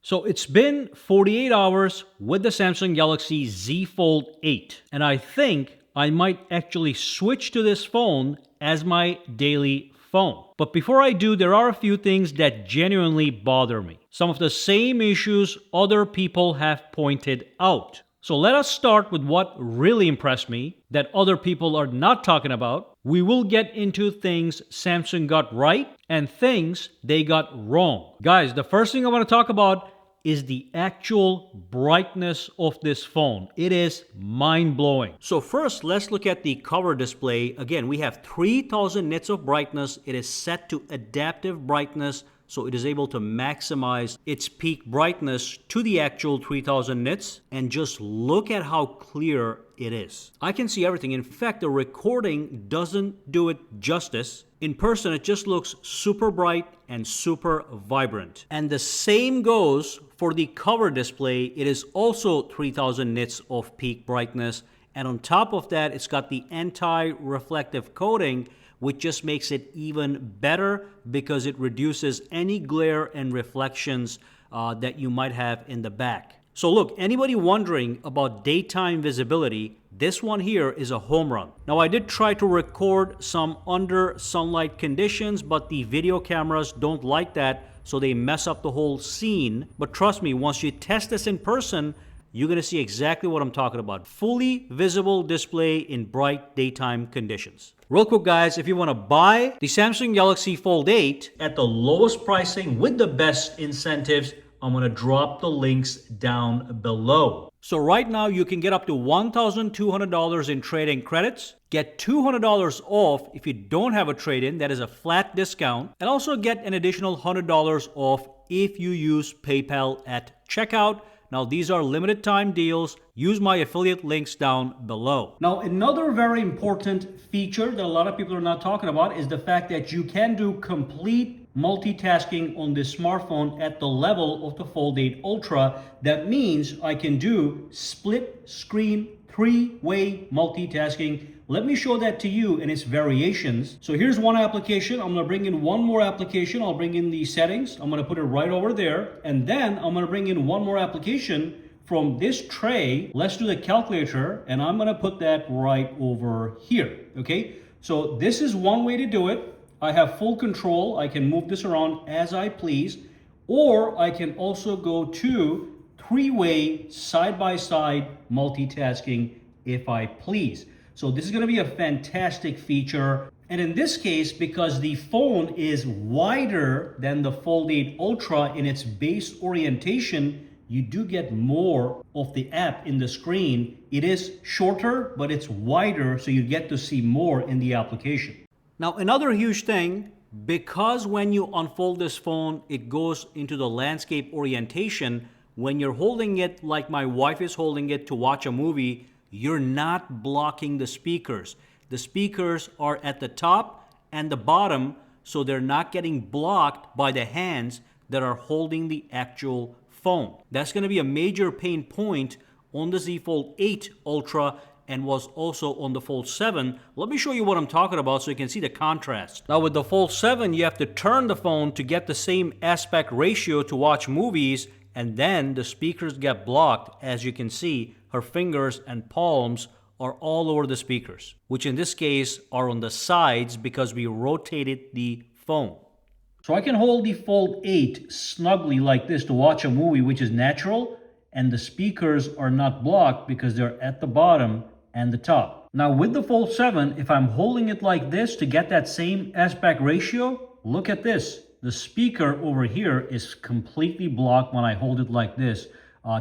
So it's been 48 hours with the Samsung Galaxy Z Fold 8, and I think I might actually switch to this phone as my daily phone. But before I do, there are a few things that genuinely bother me. Some of the same issues other people have pointed out. So let us start with what really impressed me that other people are not talking about. We will get into things Samsung got right and things they got wrong. Guys, the first thing I want to talk about is the actual brightness of this phone. It is mind-blowing. So first, let's look at the cover display. Again, we have 3000 nits of brightness. It is set to adaptive brightness, so it is able to maximize its peak brightness to the actual 3000 nits. And just look at how clear it is. I can see everything. In fact, the recording doesn't do it justice. In person, it just looks super bright and super vibrant. And the same goes for the cover display. It is also 3000 nits of peak brightness. And on top of that, it's got the anti-reflective coating, which just makes it even better because it reduces any glare and reflections that you might have in the back. So look, anybody wondering about daytime visibility, this one here is a home run. Now I did try to record some under sunlight conditions, but the video cameras don't like that, so they mess up the whole scene. But trust me, once you test this in person, you're gonna see exactly what I'm talking about. Fully visible display in bright daytime conditions. Real quick guys, if you wanna buy the Samsung Galaxy Fold 8 at the lowest pricing with the best incentives, I'm gonna drop the links down below. So right now you can get up to $1,200 in trade-in credits, get $200 off if you don't have a trade-in, that is a flat discount, and also get an additional $100 off if you use PayPal at checkout. Now these are limited time deals. Use my affiliate links down below. Now another very important feature that a lot of people are not talking about is the fact that you can do complete multitasking on this smartphone at the level of the Fold 8 Ultra. That means I can do split screen 3-way multitasking. Let me show that to you in its variations. So here's one application. I'm gonna bring in one more application. I'll bring in the settings. I'm gonna put it right over there. And then I'm gonna bring in one more application from this tray. Let's do the calculator. And I'm gonna put that right over here, okay? So this is one way to do it. I have full control. I can move this around as I please. Or I can also go to 3-way side-by-side multitasking if I please. So this is going to be a fantastic feature. And in this case, because the phone is wider than the Fold 8 Ultra in its base orientation, you do get more of the app in the screen. It is shorter, but it's wider, so you get to see more in the application. Now, another huge thing, because when you unfold this phone, it goes into the landscape orientation. When you're holding it like my wife is holding it to watch a movie, you're not blocking the speakers. The speakers are at the top and the bottom, so they're not getting blocked by the hands that are holding the actual phone. That's going to be a major pain point on the Z Fold 8 Ultra and was also on the Fold 7. Let me show you what I'm talking about so you can see the contrast. Now with the Fold 7, you have to turn the phone to get the same aspect ratio to watch movies, and then the speakers get blocked. As you can see, her fingers and palms are all over the speakers, which in this case are on the sides because we rotated the phone. So I can hold the Fold 8 snugly like this to watch a movie, which is natural, and the speakers are not blocked because they're at the bottom and the top. Now with the Fold 7, if I'm holding it like this to get that same aspect ratio, look at this. The speaker over here is completely blocked when I hold it like this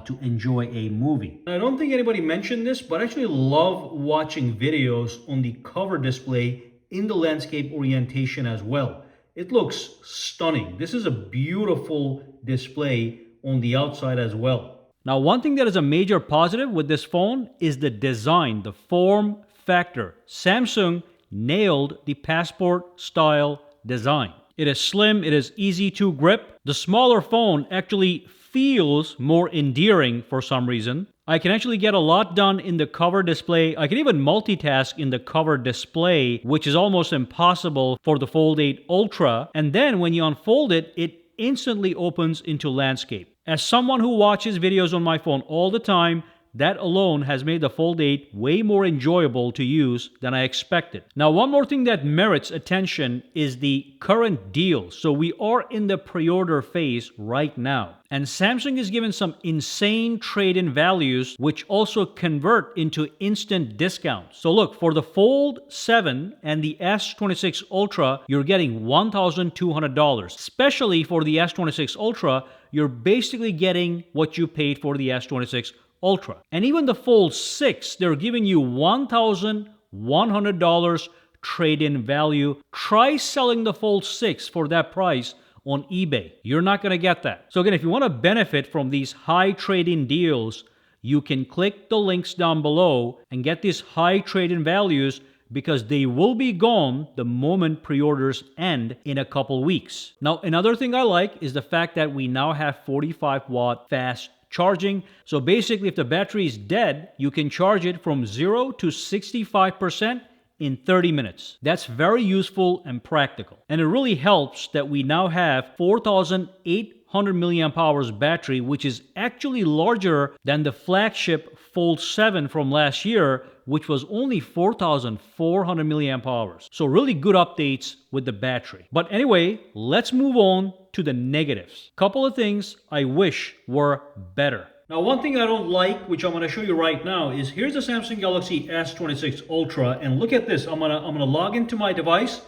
to enjoy a movie. I don't think anybody mentioned this, but I actually love watching videos on the cover display in the landscape orientation as well. It looks stunning. This is a beautiful display on the outside as well. Now, one thing that is a major positive with this phone is the design, the form factor. Samsung nailed the passport style design. It is slim, it is easy to grip. The smaller phone actually feels more endearing for some reason. I can actually get a lot done in the cover display. I can even multitask in the cover display, which is almost impossible for the Fold 8 Ultra. And then when you unfold it, it instantly opens into landscape. As someone who watches videos on my phone all the time, that alone has made the Fold 8 way more enjoyable to use than I expected. Now, one more thing that merits attention is the current deal. So we are in the pre-order phase right now. And Samsung is giving some insane trade-in values, which also convert into instant discounts. So look, for the Fold 7 and the S26 Ultra, you're getting $1,200. Especially for the S26 Ultra, you're basically getting what you paid for the S26 Ultra. And even the Fold 6, they're giving you $1,100 trade-in value. Try selling the Fold 6 for that price on eBay. You're not going to get that. So again, if you want to benefit from these high trade-in deals, you can click the links down below and get these high trade-in values, because they will be gone the moment pre-orders end in a couple weeks. Now, another thing I like is the fact that we now have 45-watt fast charging. So basically, if the battery is dead, you can charge it from 0 to 65% in 30 minutes. That's very useful and practical. And it really helps that we now have 4,800 milliamp hours battery, which is actually larger than the flagship Fold 7 from last year, which was only 4,400 milliamp hours. So really good updates with the battery. But anyway, let's move on to the negatives. Couple of things I wish were better. Now, one thing I don't like, which I'm going to show you right now, is here's the Samsung Galaxy S26 Ultra, and look at this. I'm gonna log into my device.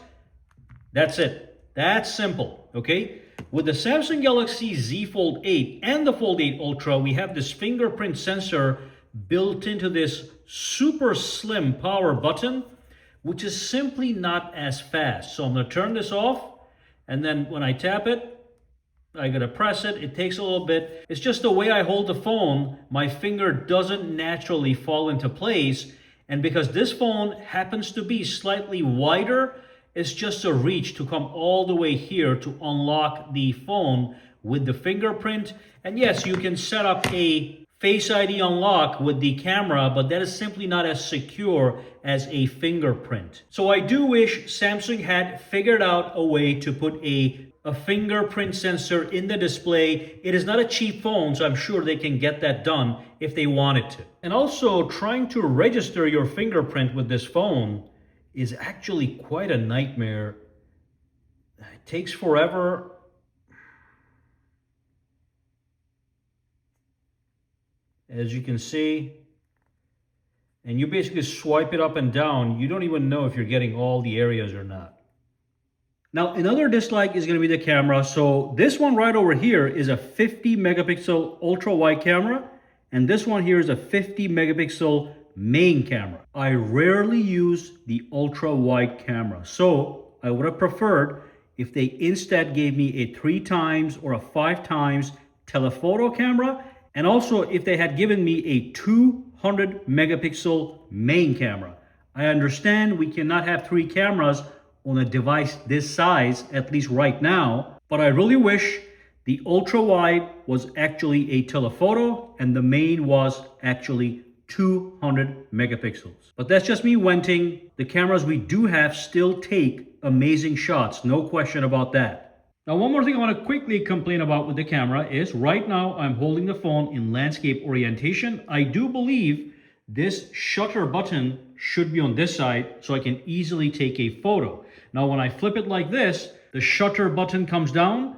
That's it. That's simple, okay? With the Samsung Galaxy Z Fold 8 and the Fold 8 Ultra, we have this fingerprint sensor built into this super slim power button, which is simply not as fast. So I'm going to turn this off, and then when I tap it, I gotta press it. It takes a little bit. It's just the way I hold the phone, my finger doesn't naturally fall into place. And because this phone happens to be slightly wider, it's just a reach to come all the way here to unlock the phone with the fingerprint. And yes, you can set up a Face ID unlock with the camera, but that is simply not as secure as a fingerprint. So I do wish Samsung had figured out a way to put a fingerprint sensor in the display. It is not a cheap phone, so I'm sure they can get that done if they wanted to. And also, trying to register your fingerprint with this phone is actually quite a nightmare. It takes forever. As you can see, and you basically swipe it up and down. You don't even know if you're getting all the areas or not. Now, another dislike is going to be the camera. So this one right over here is a 50 megapixel ultra wide camera, and this one here is a 50 megapixel main camera. I rarely use the ultra wide camera, so I would have preferred if they instead gave me a 3 times or a 5 times telephoto camera. And also, if they had given me a 200 megapixel main camera. I understand we cannot have 3 cameras on a device this size, at least right now, but I really wish the ultra wide was actually a telephoto and the main was actually 200 megapixels. But that's just me venting. The cameras we do have still take amazing shots, no question about that. Now, one more thing I want to quickly complain about with the camera is right now I'm holding the phone in landscape orientation. I do believe this shutter button should be on this side so I can easily take a photo. Now, when I flip it like this, the shutter button comes down,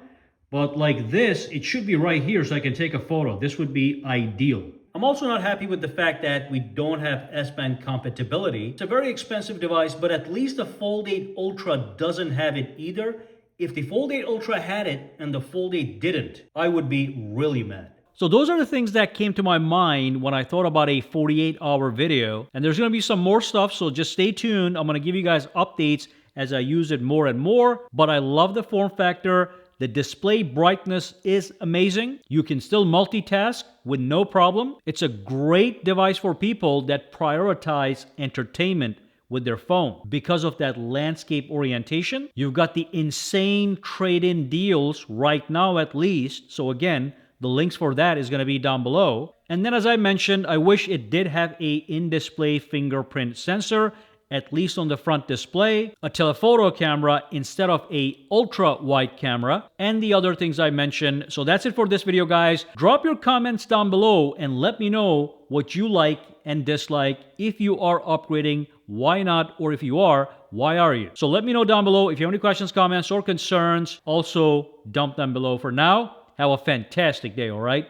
but like this, it should be right here so I can take a photo. This would be ideal. I'm also not happy with the fact that we don't have S-Band compatibility. It's a very expensive device, but at least the Fold 8 Ultra doesn't have it either. If the Fold 8 Ultra had it and the Fold 8 didn't, I would be really mad. So those are the things that came to my mind when I thought about a 48-hour video. And there's going to be some more stuff, so just stay tuned. I'm going to give you guys updates as I use it more and more. But I love the form factor. The display brightness is amazing. You can still multitask with no problem. It's a great device for people that prioritize entertainment with their phone. Because of that landscape orientation, you've got the insane trade-in deals right now at least. So again, the links for that is going to be down below. And then as I mentioned, I wish it did have a in-display fingerprint sensor at least on the front display, a telephoto camera instead of a ultra wide camera, and the other things I mentioned. So that's it for this video, guys. Drop your comments down below and let me know what you like and dislike. If you are upgrading, why not? Or if you are, why are you? So let me know down below if you have any questions, comments, or concerns. Also, dump them below. For now, have a fantastic day, all right?